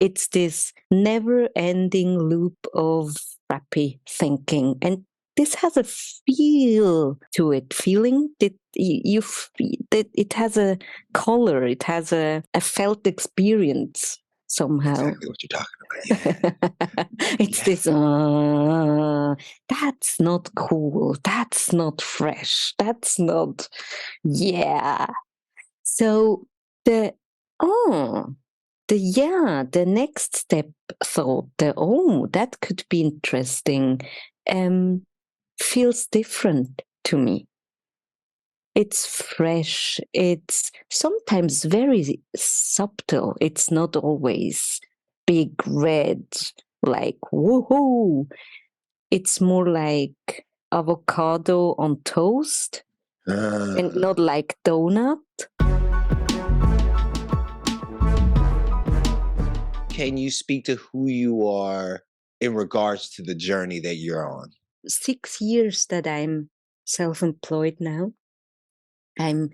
it's this never-ending loop of crappy thinking. And this has a feel to it, feeling that that it has a color, it has a felt experience somehow. Exactly what you're talking about. Yeah. It's this, that's not cool, that's not fresh, that's not, yeah. So the, oh, the next step thought, that could be interesting, feels different to me. It's fresh. It's sometimes very subtle. It's not always big red, like woohoo. It's more like avocado on toast and not like donut. Can you speak to who you are in regards to the journey that you're on? 6 years that I'm self-employed now. I'm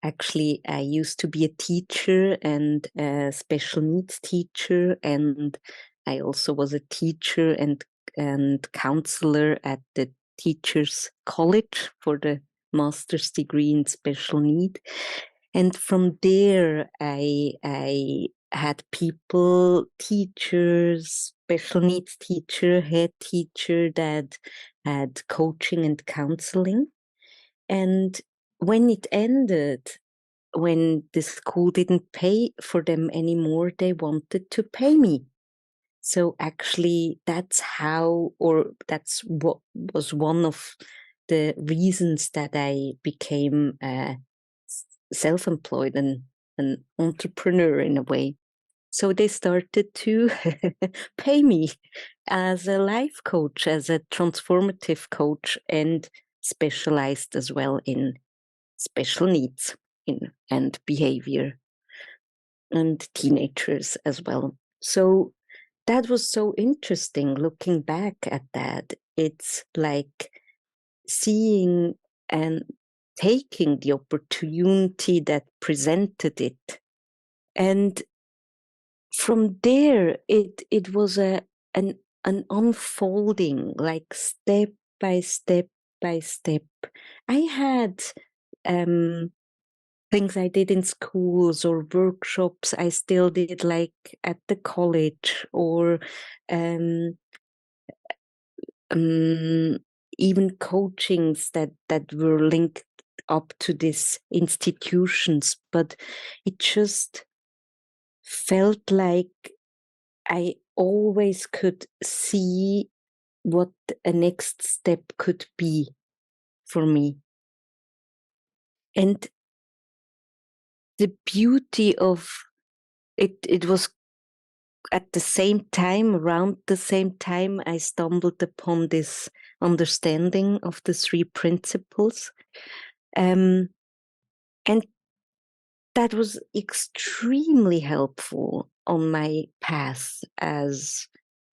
actually, I used to be a teacher and a special needs teacher, and I also was a teacher and counselor at the Teachers College for the master's degree in special need. And from there, I had people, teachers, special needs teacher, head teacher that had coaching and counseling. And when it ended, when the school didn't pay for them anymore, they wanted to pay me. So actually, that's how, or that's what was one of the reasons that I became self-employed and an entrepreneur in a way. So they started to pay me as a life coach, as a transformative coach, and specialized as well in special needs and behavior and teenagers as well. So that was so interesting looking back at that. It's like seeing and taking the opportunity that presented it. And from there, it was an unfolding, like step by step by step. I had things I did in schools or workshops I still did, like at the college, or um, um, even coachings that were linked up to these institutions. But it just felt like I always could see what a next step could be for me. And the beauty of it was at the same time, around the same time, I stumbled upon this understanding of the three principles. And that was extremely helpful on my path as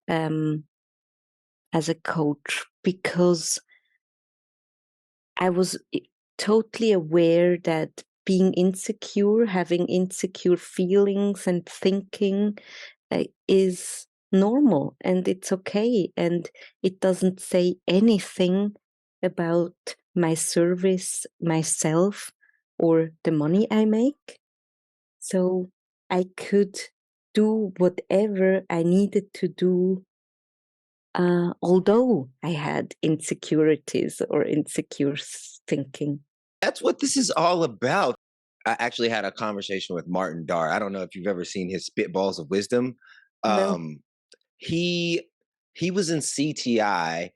a coach, because I was totally aware that being insecure, having insecure feelings and thinking is normal, and it's okay, and it doesn't say anything about my service, myself, or the money I make. So I could do whatever I needed to do, although I had insecurities or insecure thinking. That's what this is all about. I actually had a conversation with Martin Darr. I don't know if you've ever seen his Spitballs of Wisdom. No. Um, he he was in CTI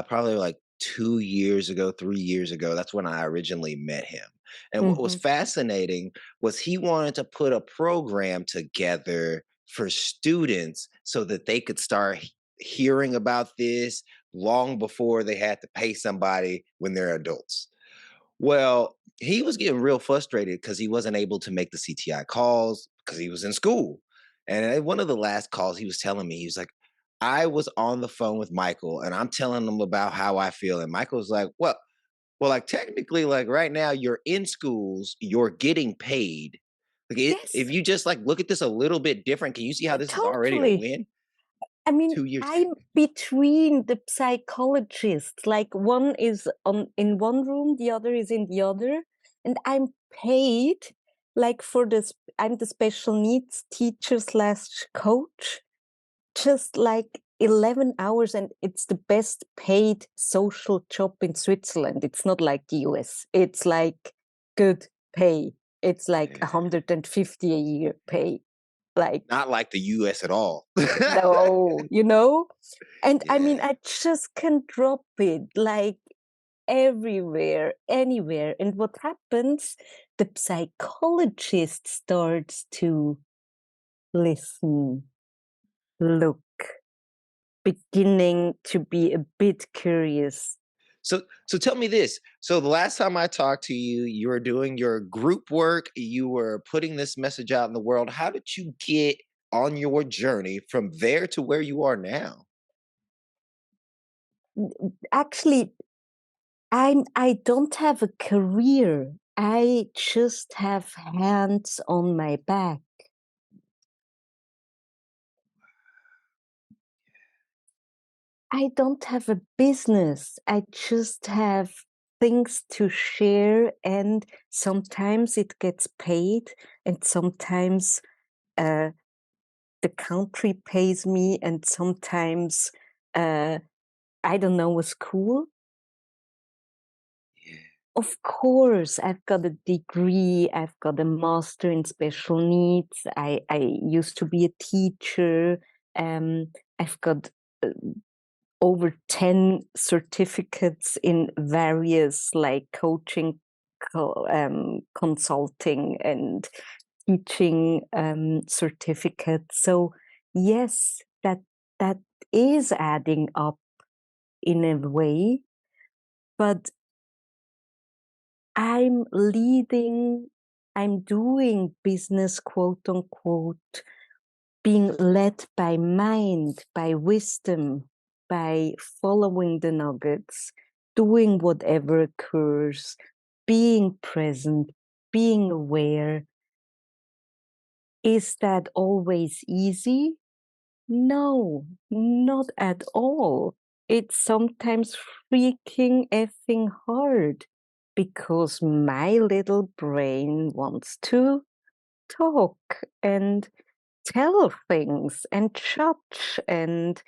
probably like 2 years ago, 3 years ago. That's when I originally met him. And what was Hmm. fascinating was he wanted to put a program together for students so that they could start hearing about this long before they had to pay somebody when they're adults. Well, he was getting real frustrated because he wasn't able to make the CTI calls because he was in school. And at one of the last calls, he was telling me, he was like, I was on the phone with Michael and I'm telling him about how I feel. And Michael's like, well, like technically, like right now, you're in schools, you're getting paid. Like, if Yes, you just, like, look at this a little bit different, can you see how this is already a totally. win? I mean, 2 years. I'm between the psychologists. Like one is on in one room, the other is in the other, and I'm paid like for this. I'm the special needs teacher slash coach, just like 11 hours, and it's the best paid social job in Switzerland. It's not like the US. It's like good pay. It's like Yeah. 150 a year pay. Like Not like the US at all. no, you know? And I mean, Yeah. I just can drop it like everywhere, anywhere. And what happens? The psychologist starts to listen, look, beginning to be a bit curious. So tell me this. So the last time I talked to you, you were doing your group work, you were putting this message out in the world. How did you get on your journey from there to where you are now? Actually, I don't have a career. I just have hands on my back. I don't have a business. I just have things to share, and sometimes it gets paid, and sometimes uh, the country pays me, and sometimes uh, I don't know, a school. Yeah. Of course, I've got a degree, I've got a master in special needs. I used to be a teacher. I've got uh, over 10 certificates in various like coaching, consulting, and teaching certificates. So yes, that is adding up in a way, but I'm leading, I'm doing business, quote unquote, being led by mind, by wisdom, by following the nuggets, doing whatever occurs, being present, being aware. Is that always easy? No, not at all. It's sometimes freaking effing hard because my little brain wants to talk and tell things and judge. And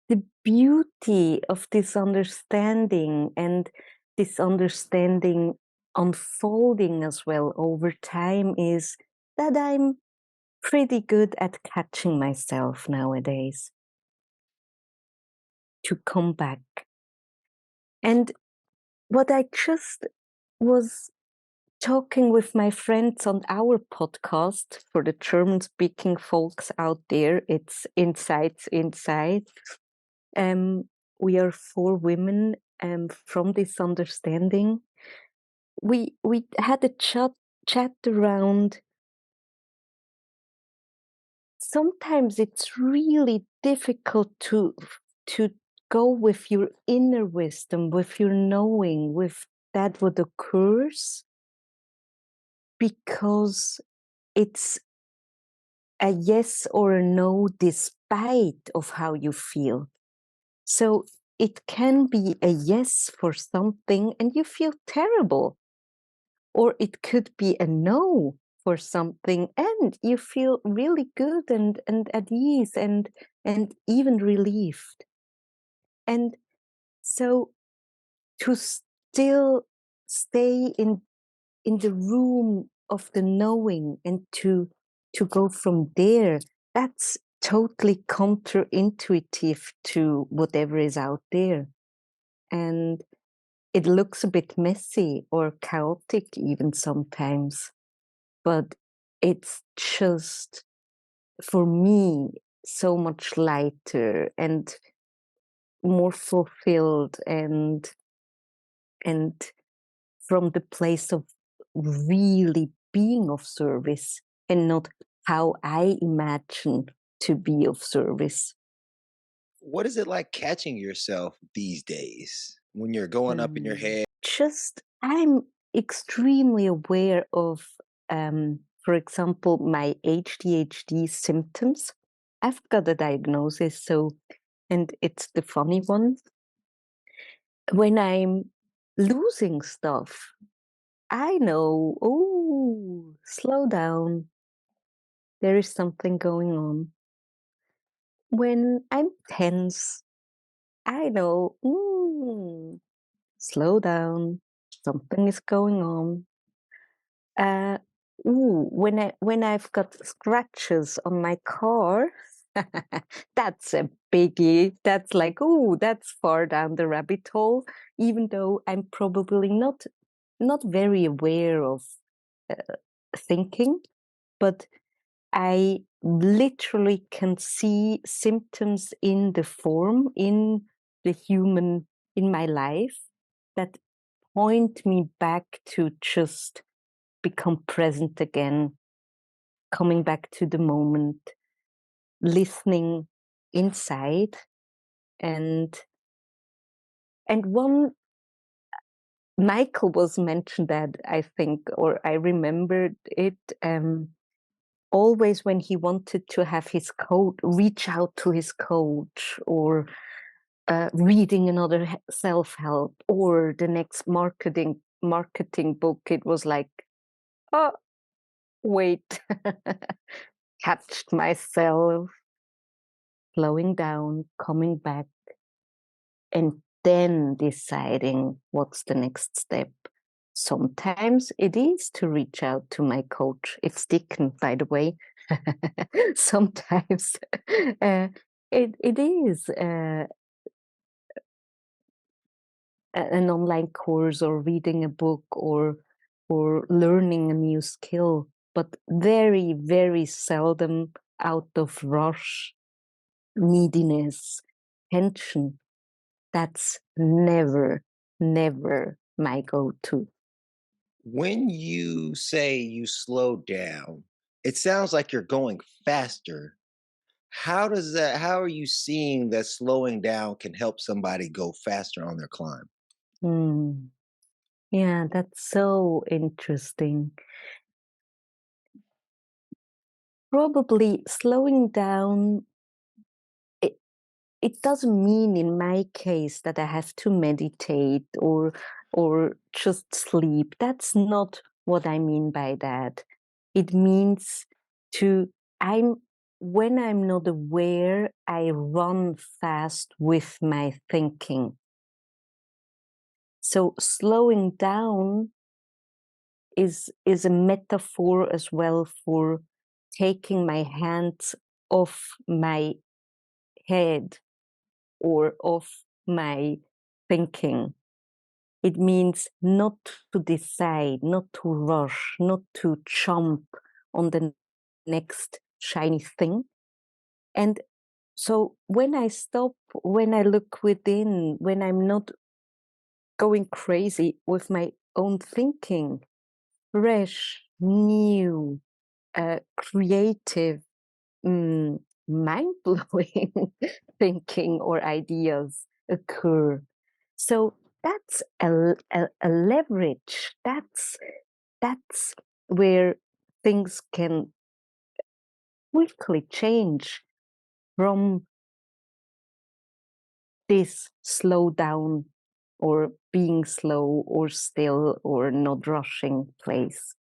the beauty of this understanding, and this understanding unfolding as well over time, is that I'm pretty good at catching myself nowadays to come back. And what I just was talking with my friends on our podcast for the German speaking folks out there, it's Insights Inside. Um, we are four women from this understanding. We had a chat around. Sometimes it's really difficult to go with your inner wisdom, with your knowing, with that what occurs, because it's a yes or a no despite of how you feel. So it can be a yes for something and you feel terrible, or it could be a no for something and you feel really good and at ease and even relieved. And so to still stay in the room of the knowing and to go from there, that's totally counterintuitive to whatever is out there. And it looks a bit messy or chaotic even sometimes, but it's just, for me, so much lighter and more fulfilled, and from the place of really being of service and not how I imagine to be of service. What is it like catching yourself these days when you're going up in your head? Just I'm extremely aware of for example, my ADHD symptoms. I've got a diagnosis, and it's the funny one. When I'm losing stuff, I know, oh, slow down. There is something going on. When I'm tense, I know, slow down. Something is going on. Uh, when I've got scratches on my car, that's a biggie. That's like, that's far down the rabbit hole. Even though I'm probably not very aware of thinking, but I literally can see symptoms in the form, in the human, in my life that point me back to just become present again, coming back to the moment, listening inside. And one, Michael was mentioned that, I think, or I remembered it, always when he wanted to have his coach, reach out to his coach, or reading another self-help or the next marketing book, it was like, oh, wait, catched myself, slowing down, coming back, and then deciding what's the next step. Sometimes it is to reach out to my coach. It's Dicken, by the way. Sometimes it is an online course or reading a book or learning a new skill, but very, very seldom out of rush, neediness, tension. That's never, never my go-to. When you say you slow down, it sounds like you're going faster. How are you seeing that slowing down can help somebody go faster on their climb? Hmm. Yeah, that's so interesting. Probably slowing down, it, it doesn't mean in my case that I have to meditate or just sleep. That's not what I mean by that. It means to I'm when I'm not aware, I run fast with my thinking. So slowing down is a metaphor as well for taking my hands off my head or off my thinking. It means not to decide, not to rush, not to jump on the next shiny thing. And so when I stop, when I look within, when I'm not going crazy with my own thinking, fresh, new, creative, mind blowing thinking or ideas occur. So that's a leverage. That's where things can quickly change from this slow down or being slow or still or not rushing place.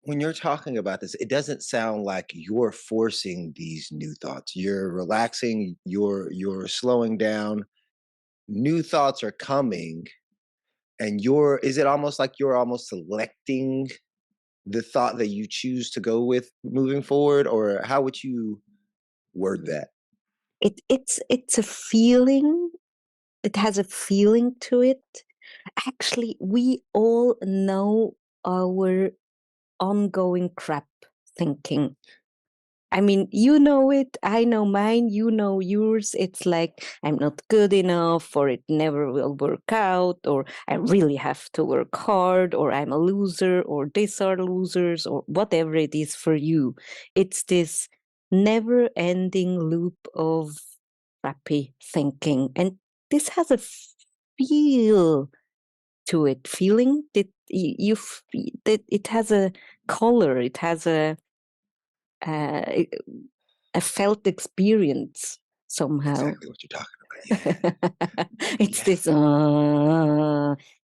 When you're talking about this, it doesn't sound like you're forcing these new thoughts. You're relaxing, you're slowing down, new thoughts are coming, and you're is it almost like you're almost selecting the thought that you choose to go with moving forward, or how would you word that? It's a feeling. It has a feeling to it. Actually, we all know our ongoing crap thinking. I mean, you know it, I know mine, you know yours. It's like, I'm not good enough, or it never will work out, or I really have to work hard, or I'm a loser, or these are losers, or whatever it is for you. It's this never ending loop of crappy thinking. And this has a feel to it. Feeling? that it has a color, it has uh, a felt experience somehow. Exactly what you're talking about. Yeah. It's Yeah. this,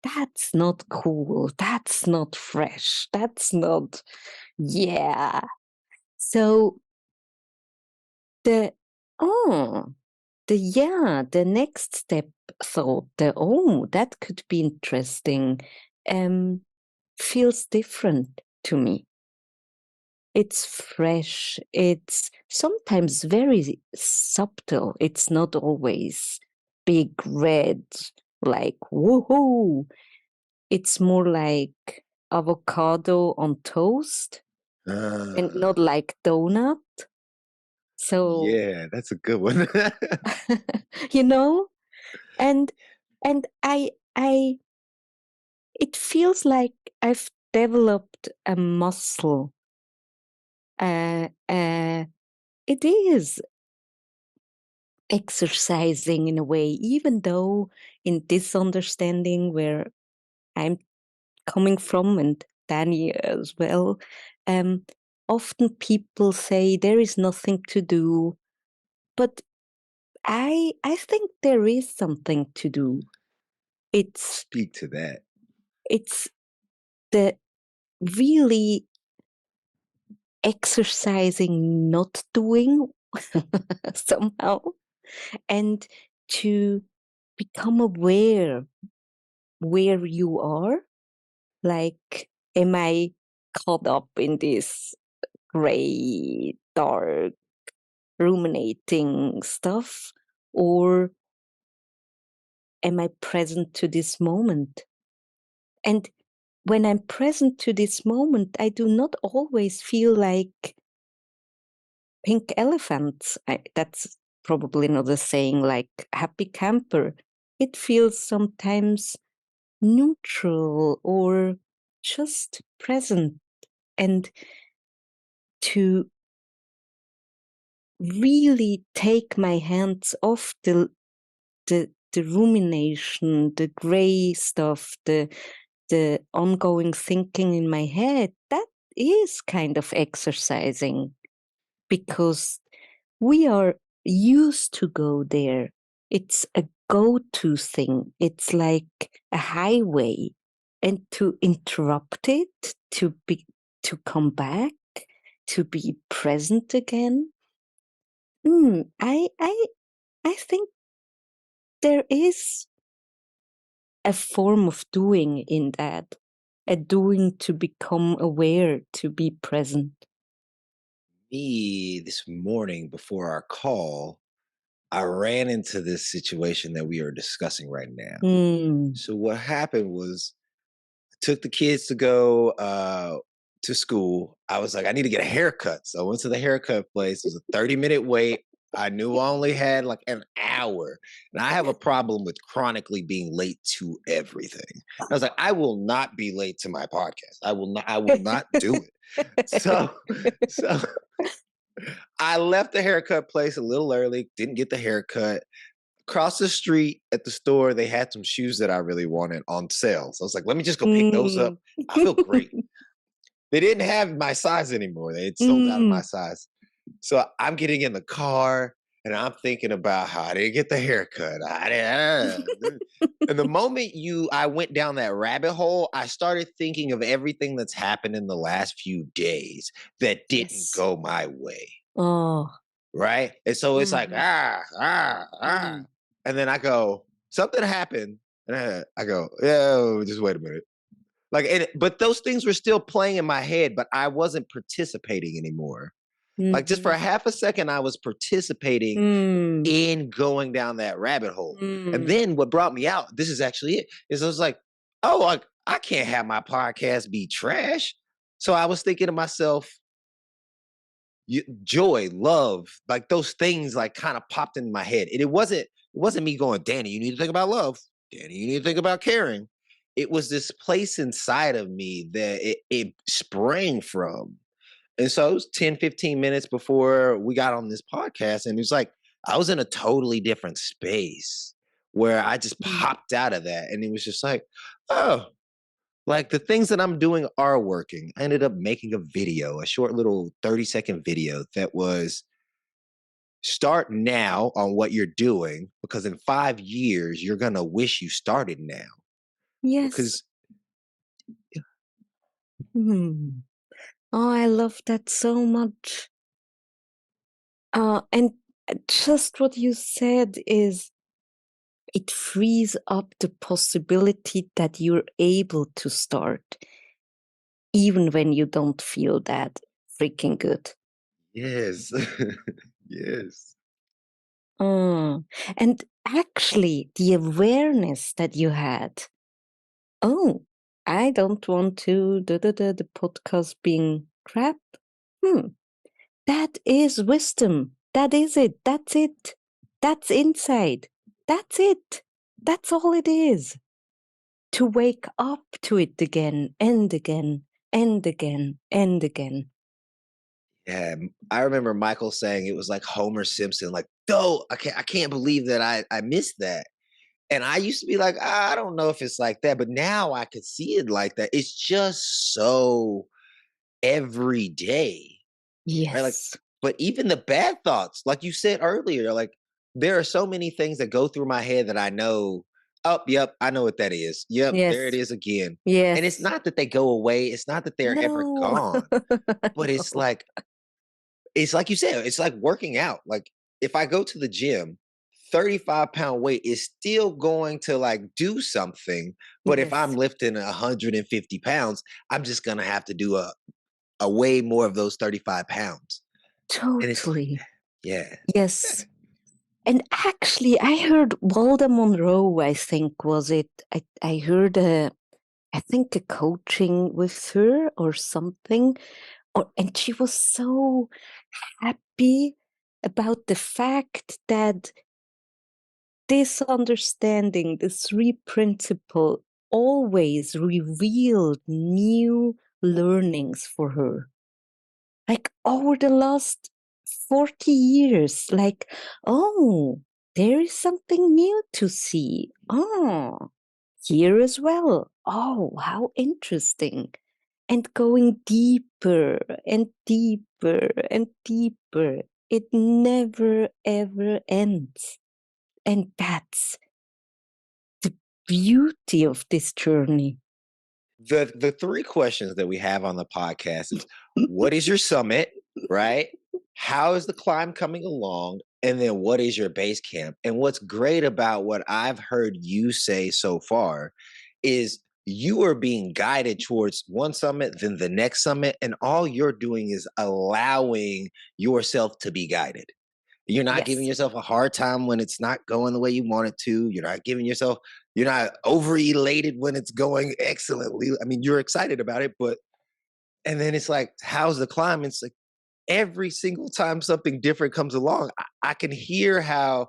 that's not cool. That's not fresh. That's not, yeah. So the, oh, the next step thought, that could be interesting, feels different to me. It's fresh. It's sometimes very subtle. It's not always big red, like woohoo. It's more like avocado on toast and not Uh, like donut. So, yeah, that's a good one. you know, and I it feels like I've developed a muscle. It is exercising in a way, even though in this understanding where I'm coming from and Danny as well, often people say there is nothing to do, but I think there is something to do. It's Speak to that. it's the really exercising not doing somehow, and to become aware where you are. Like, am I caught up in this gray, dark, ruminating stuff? Or am I present to this moment? And when I'm present to this moment, I do not always feel like pink elephants. That's probably not a saying like happy camper. It feels sometimes neutral or just present. And to really take my hands off the rumination, the gray stuff, the ongoing thinking in my head, that is kind of exercising, because we are used to go there. It's a go-to thing. It's like a highway. And to interrupt it, to come back, to be present again. I think there is a form of doing in that, a doing to become aware, to be present. Me, this morning before our call, I ran into this situation that we are discussing right now. Mm, So what happened was took the kids to go to school. I was like, I need to get a haircut. So I went to the haircut place. It was a 30-minute wait. I knew I only had like an hour. And I have a problem with chronically being late to everything. I was like, I will not be late to my podcast. I will not do it. So so I left the haircut place a little early, didn't get the haircut. Across the street at the store, they had some shoes that I really wanted on sale. So I was like, let me just go pick those up. mm, I feel great. They didn't have my size anymore. They had sold out of my mm, size. So I'm getting in the car and I'm thinking about how I didn't get the haircut. And the moment I went down that rabbit hole, I started thinking of everything that's happened in the last few days that didn't yes. go my way. Oh. Right? And so it's like, Mm, mm, and then I go, something happened. And I go, oh, just wait a minute. But those things were still playing in my head, but I wasn't participating anymore. Like just for a mhm, half a second, I was participating mm, in going down that rabbit hole. And mm, then what brought me out, this is actually it, is I was like, oh, I can't have my podcast be trash. So I was thinking to myself, joy, love, like those things like kind of popped in my head. And it wasn't me going, Danny, you need to think about love. Danny, you need to think about caring. It was this place inside of me that it sprang from. And so it was 10, 15 minutes before we got on this podcast. And it was like I was in a totally different space where I just mm, popped out of that. And it was just like, oh, Like the things that I'm doing are working. I ended up making a video, a short little 30-second video that was start now on what you're doing because in 5 years, you're going to wish you started now. Yes. Because, Hmm. Oh, I love that so much. And just what you said is it frees up the possibility that you're able to start even when you don't feel that freaking good. yes, yes, And actually, the awareness that you had, oh, I don't want to the podcast being crap. Hmm, that is wisdom. That is it. That's it. That's inside. That's it. That's all it is. To wake up to it again and again and again and again. yeah. I remember Michael saying it was like Homer Simpson, like, "No, I can't believe that I missed that." And I used to be like, I don't know if it's like that, but now I could see it like that. It's just so every day, right? Like, Yes. but even the bad thoughts, like you said earlier, like there are so many things that go through my head that I know, oh, yep, I know what that is. Yep, there it Yes. is again. And it's Yes. not that they go away, it's not that they're ever No. gone, but No. it's like you said, it's like working out. Like if I go to the gym, 35-pound weight is still going to like do something. But if I'm Yes. lifting 150 pounds, I'm just gonna have to do a way more of those 35 pounds. And it's Totally. yeah. Yes. And actually, I heard Walda Monroe, I think, was it? I heard I think a coaching with her or something. And she was so happy about the fact that this understanding, this three principle, always revealed new learnings for her. Like over the last 40 years, like, oh, there is something new to see. Oh, here as well. Oh, how interesting. And going deeper and deeper and deeper. It never ever ends. And that's the beauty of this journey. The three questions that we have on the podcast is what is your summit, right? How is the climb coming along? And then what is your base camp? And what's great about what I've heard you say so far is you are being guided towards one summit, then the next summit, and all you're doing is allowing yourself to be guided. You're not giving Yes, yourself a hard time when it's not going the way you want it to. You're not over elated when it's going excellently. I mean, you're excited about it, but, and then it's like, how's the climb? It's like every single time something different comes along, I can hear how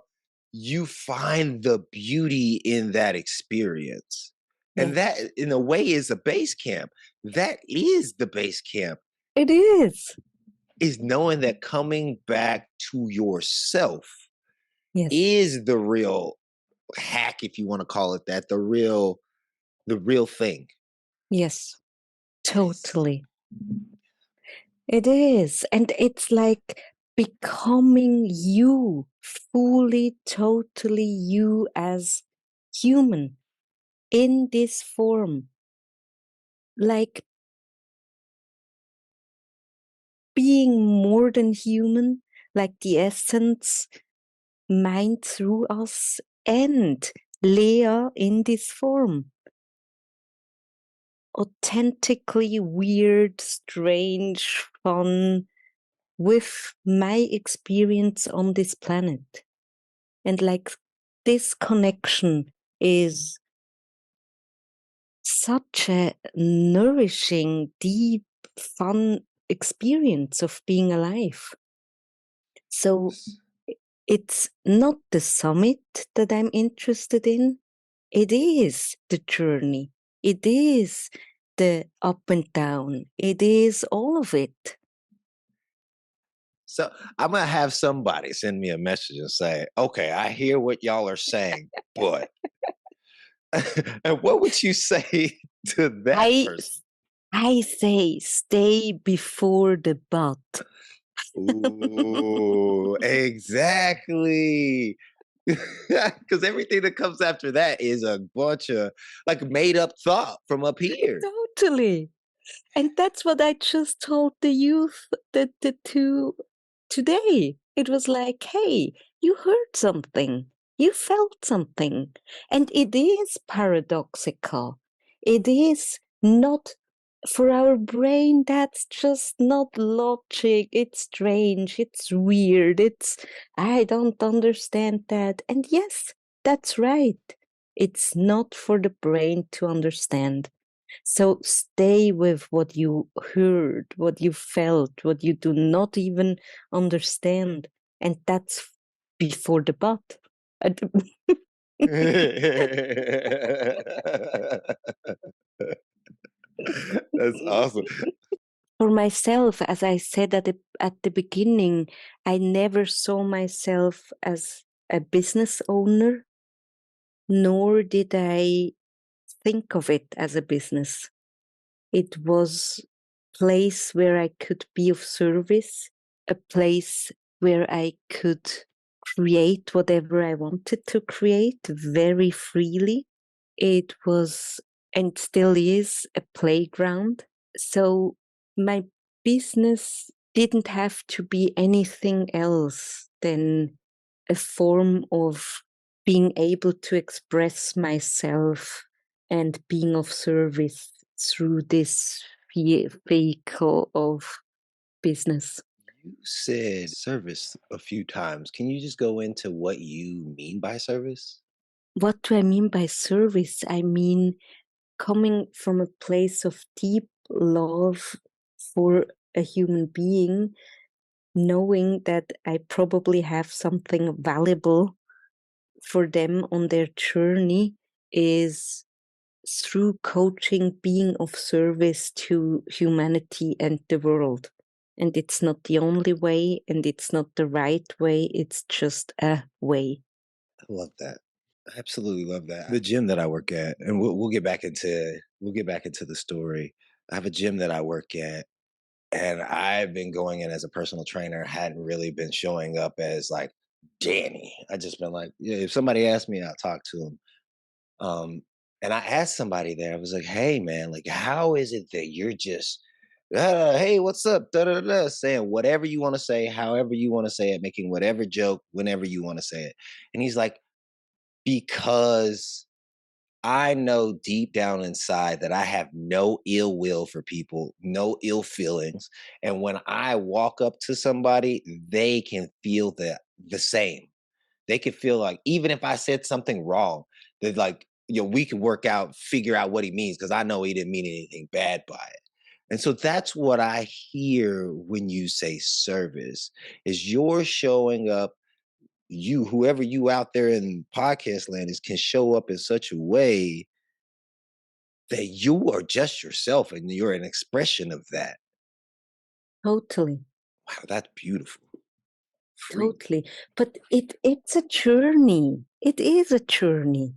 you find the beauty in that experience. And that, yes, in a way, is a base camp. That is the base camp, it is. is knowing that coming back to yourself Yes, is the real hack, if you want to call it that, the real thing. yes, And it's totally. It is. And it's like becoming you, fully, totally you as human in this form. Like being more than human, like the essence mind through us and Lea in this form. Authentically weird, strange, fun with my experience on this planet. And like this connection is such a nourishing, deep, fun experience of being alive. So it's not the summit that I'm interested in. It is the journey. It is the up and down. It is all of it. so I'm gonna have somebody send me a message and say, okay, I hear what y'all are saying, but and what would you say? to that person. I say stay before the but. Ooh, exactly. Because everything that comes after that is a bunch of like made up thought from up here. Totally. And that's what I just told the youth the two today. It was like, hey, you heard something, you felt something. And it is paradoxical. It is not for our brain, that's just not logic. It's strange, it's weird, I don't understand that. And yes, that's right. It's not for the brain to understand. So stay with what you heard, what you felt, what you do not even understand. And that's before the but. That's awesome. For myself, as I said at the beginning, I never saw myself as a business owner, nor did I think of it as a business. It was a place where I could be of service, a place where I could create whatever I wanted to create very freely. It was and still is a playground. So my business didn't have to be anything else than a form of being able to express myself and being of service through this vehicle of business. You said service a few times. Can you just go into what you mean by service? What do I mean by service? I mean coming from a place of deep love for a human being, knowing that I probably have something valuable for them on their journey, is through coaching being of service to humanity and the world. And it's not the only way, and it's not the right way, it's just a way. I love that. I absolutely love that. The gym that I work at, and we'll get back into the story. I have a gym that I work at, and I've been going in as a personal trainer. Hadn't really been showing up as like Danny. I just been like, yeah, if somebody asked me, I'll talk to them. Um, and I asked somebody there, I was like, hey man, like how is it that you're just hey, what's up? Da, da, da, da," saying whatever you want to say, however you want to say it, making whatever joke whenever you want to say it. And he's like, because I know deep down inside that I have no ill will for people, no ill feelings. And when I walk up to somebody, they can feel the same. They could feel like even if I said something wrong, that like, we could figure out what he means because I know he didn't mean anything bad by it. And so that's what I hear when you say service is you're showing up, whoever you out there in podcast land is, can show up in such a way that you are just yourself and you're an expression of that. Totally, Wow, that's beautiful. Free. totally. But it's a journey. It is a journey.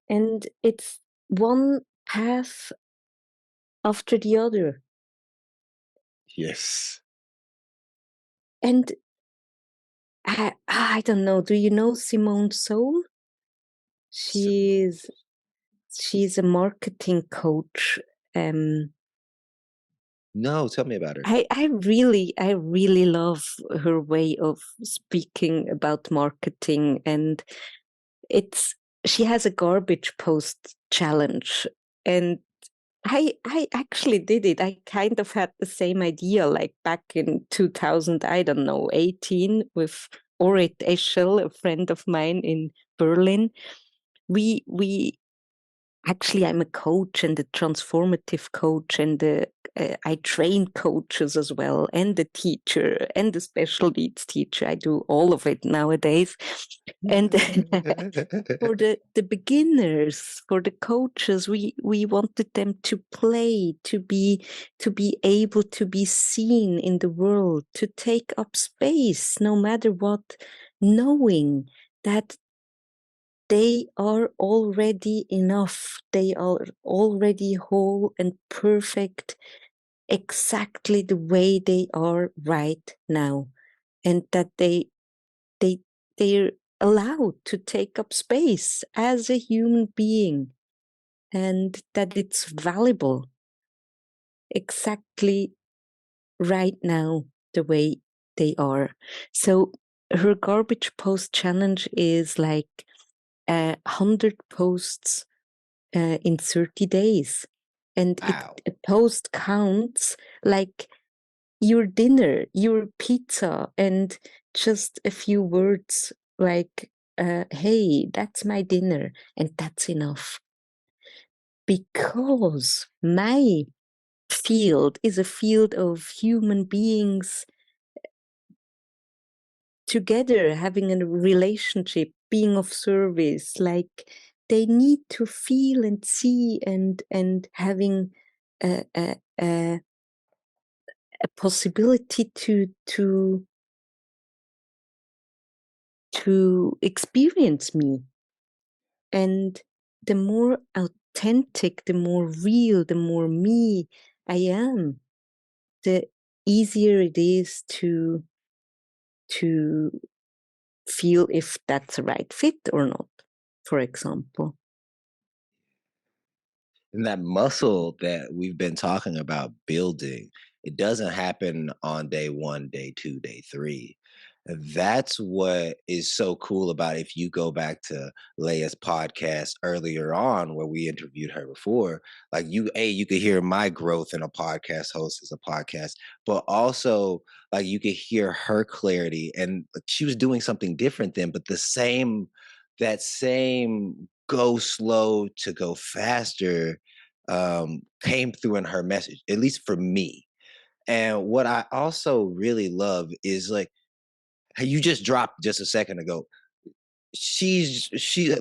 And it's one path after the other. Yes. And I don't know, do you know Simone Soul? Simone. She's she's a marketing coach. Um, No, tell me about her. I really love her way of speaking about marketing, and it's she has a garbage post challenge, and I actually did it. I kind of had the same idea, like back in 2000, I don't know, 18, with Orit Eschel, a friend of mine in Berlin. We actually, I'm a coach and a transformative coach, and I train coaches as well, and a teacher and a special needs teacher. I do all of it nowadays. And for the beginners, for the coaches, we wanted them to play, to be able to be seen in the world, to take up space no matter what, knowing that they are already enough. They are already whole and perfect, exactly the way they are right now, and that they're allowed to take up space as a human being, and that it's valuable exactly right now the way they are. So her garbage post challenge is like 100 posts in 30 days. And Wow. a post counts like your dinner, your pizza, and just a few words like, hey, that's my dinner, and that's enough. Because my field is a field of human beings together having a relationship, being of service, like they need to feel and see and having a possibility to experience me. And the more authentic, the more real, the more me I am, the easier it is to feel if that's a right fit or not, for example. And that muscle that we've been talking about building, it doesn't happen on day one, day two, day three. And that's what is so cool about if you go back to Leah's podcast earlier on where we interviewed her before, like you could hear my growth in a podcast host as a podcast, but also like you could hear her clarity and she was doing something different then, but that same go slow to go faster came through in her message, at least for me. And what I also really love is like you just dropped just a second ago. She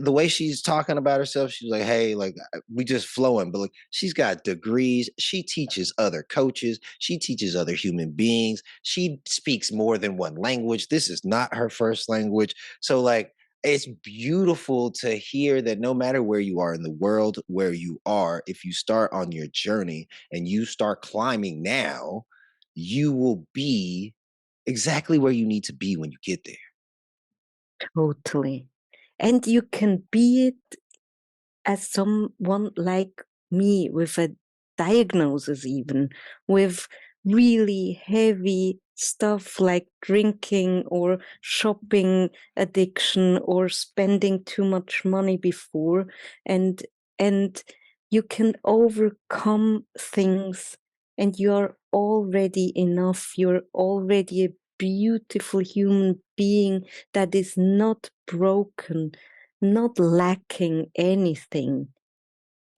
the way she's talking about herself, she's like, hey, like we just flowing, but like she's got degrees, she teaches other coaches, she teaches other human beings, she speaks more than one language. This is not her first language. So like it's beautiful to hear that no matter where you are in the world, where you are, if you start on your journey and you start climbing now, you will be exactly where you need to be when you get there. Totally. And you can be it as someone like me with a diagnosis, even with really heavy stuff like drinking or shopping addiction or spending too much money before, and and you can overcome things, and you're already enough. You're already a beautiful human being that is not broken, not lacking anything.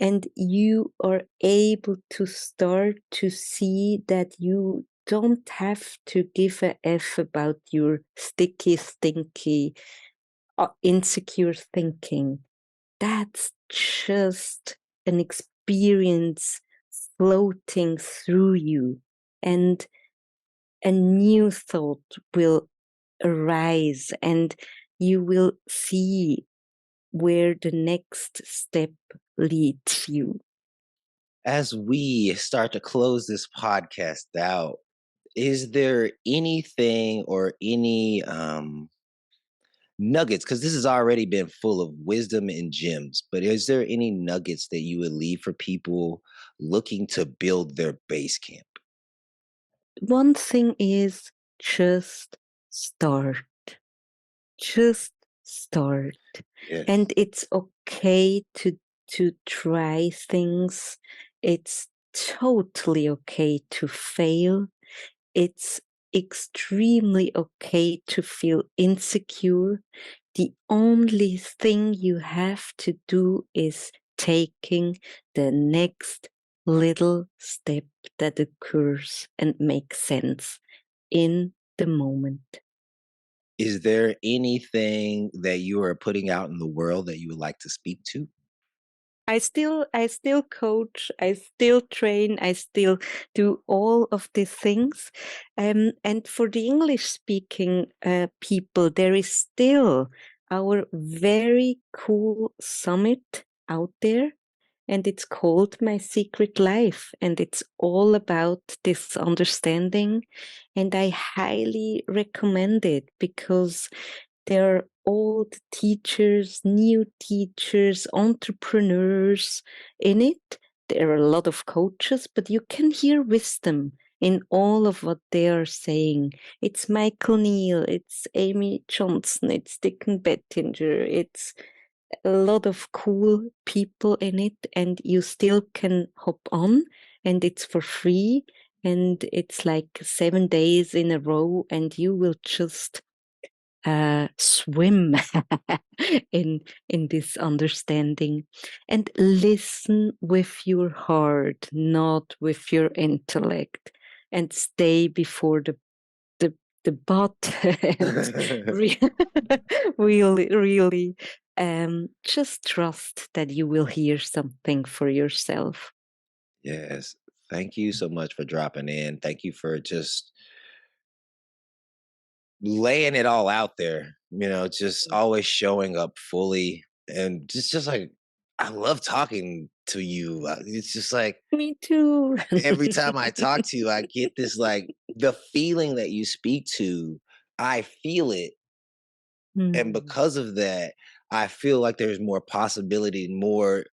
And you are able to start to see that you don't have to give a F about your sticky, stinky, insecure thinking. That's just an experience floating through you. And a new thought will arise, and you will see where the next step leads you. As we start to close this podcast out, is there anything or any nuggets? Because this has already been full of wisdom and gems, but is there any nuggets that you would leave for people looking to build their base camp? One thing is just start. Just start. Yes. And it's okay to try things. It's totally okay to fail. It's extremely okay to feel insecure. The only thing you have to do is taking the next little step that occurs and makes sense in the moment. Is there anything that you are putting out in the world that you would like to speak to? I still coach, I still train, I still do all of these things. And for the English speaking people, there is still our very cool summit out there, and it's called My Secret Life, and it's all about this understanding. And I highly recommend it because there are old teachers, new teachers, entrepreneurs in it. There are a lot of coaches, but you can hear wisdom in all of what they are saying. It's Michael Neal, it's Amy Johnson, it's Dickon Bettinger, it's a lot of cool people in it, and you still can hop on, and it's for free, and it's like 7 days in a row, and you will just swim in this understanding, and listen with your heart, not with your intellect, and stay before the the bot and re- really just trust that you will hear something for yourself. Yes. Thank you so much for dropping in. Thank you for just laying it all out there, just always showing up fully and just like I love talking to you. It's just like Me too. every time I talk to you, I get this like the feeling that you speak to, I feel it. And Mm, because of that, I feel like there's more possibility, more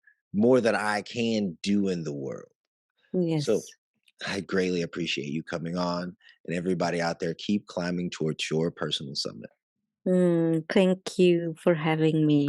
that I can do in the world. So yes. I greatly appreciate you coming on, and everybody out there, keep climbing towards your personal summit. Thank you for having me.